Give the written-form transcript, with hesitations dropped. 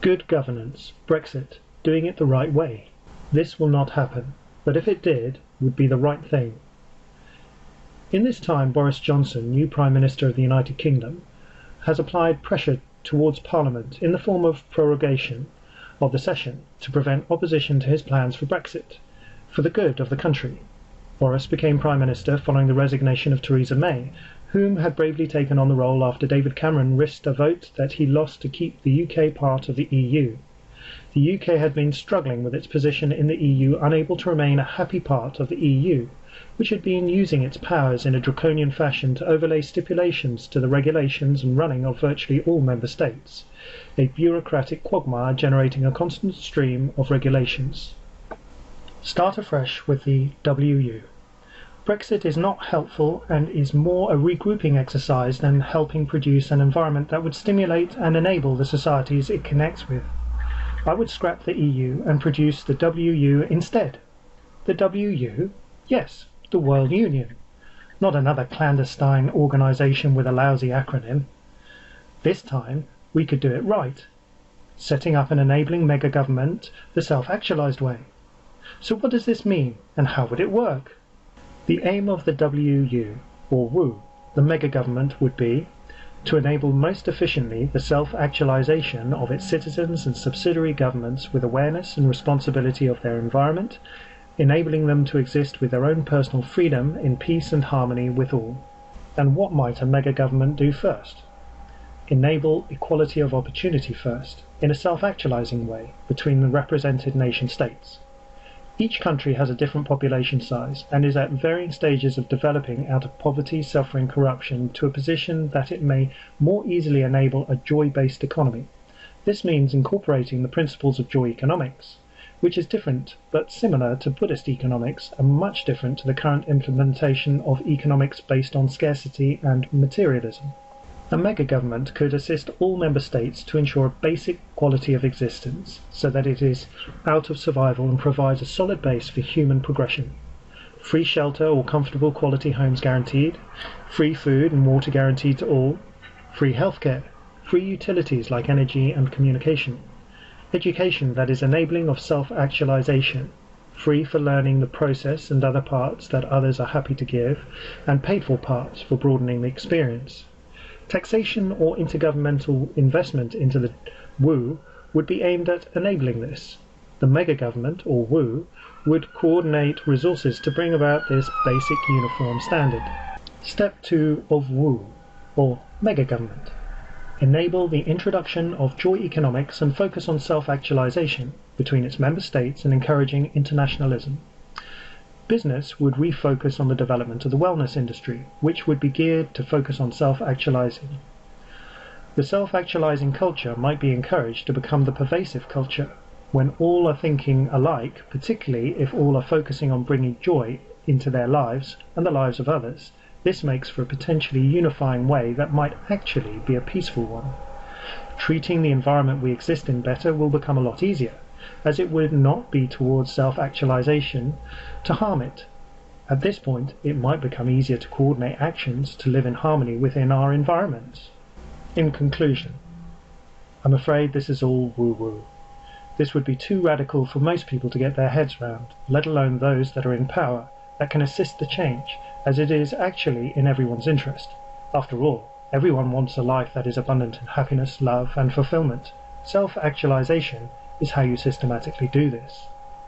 Good governance, Brexit, doing it the right way. This will not happen, but if it did, would be the right thing. In this time, Boris Johnson, new Prime Minister of the United Kingdom, has applied pressure towards Parliament in the form of prorogation of the session to prevent opposition to his plans for Brexit, for the good of the country. Boris became Prime Minister following the resignation of Theresa May, whom had bravely taken on the role after David Cameron risked a vote that he lost to keep the UK part of the EU. The UK had been struggling with its position in the EU, unable to remain a happy part of the EU, which had been using its powers in a draconian fashion to overlay stipulations to the regulations and running of virtually all member states, a bureaucratic quagmire generating a constant stream of regulations. Start afresh with the WU. Brexit is not helpful and is more a regrouping exercise than helping produce an environment that would stimulate and enable the societies it connects with. I would scrap the EU and produce the WU instead. The WU? Yes, the World Union. Not another clandestine organisation with a lousy acronym. This time we could do it right, setting up an enabling mega-government the self-actualized way. So what does this mean, and how would it work? The aim of the WU, or WU, the mega-government, would be to enable most efficiently the self-actualization of its citizens and subsidiary governments with awareness and responsibility of their environment, enabling them to exist with their own personal freedom in peace and harmony with all. And what might a mega-government do first? Enable equality of opportunity first, in a self-actualizing way, between the represented nation-states. Each country has a different population size and is at varying stages of developing out of poverty, suffering, corruption to a position that it may more easily enable a joy-based economy. This means incorporating the principles of joy economics, which is different but similar to Buddhist economics and much different to the current implementation of economics based on scarcity and materialism. A mega-government could assist all member states to ensure a basic quality of existence so that it is out of survival and provides a solid base for human progression. Free shelter or comfortable quality homes guaranteed, free food and water guaranteed to all, free healthcare, free utilities like energy and communication, education that is enabling of self-actualization, free for learning the process and other parts that others are happy to give, and paid for parts for broadening the experience. Taxation or intergovernmental investment into the WU would be aimed at enabling this. The mega-government, or WU, would coordinate resources to bring about this basic uniform standard. Step 2 of WU, or mega-government. Enable the introduction of joy economics and focus on self-actualization between its member states and encouraging internationalism. Business would refocus on the development of the wellness industry, which would be geared to focus on self-actualizing. The self-actualizing culture might be encouraged to become the pervasive culture, when all are thinking alike, particularly if all are focusing on bringing joy into their lives and the lives of others. This makes for a potentially unifying way that might actually be a peaceful one. Treating the environment we exist in better will become a lot easier, as it would not be towards self-actualization to harm it. At this point, it might become easier to coordinate actions to live in harmony within our environments. In conclusion, I'm afraid this is all woo-woo. This would be too radical for most people to get their heads round, let alone those that are in power, that can assist the change, as it is actually in everyone's interest. After all, everyone wants a life that is abundant in happiness, love, and fulfillment. Self-actualization is how you systematically do this.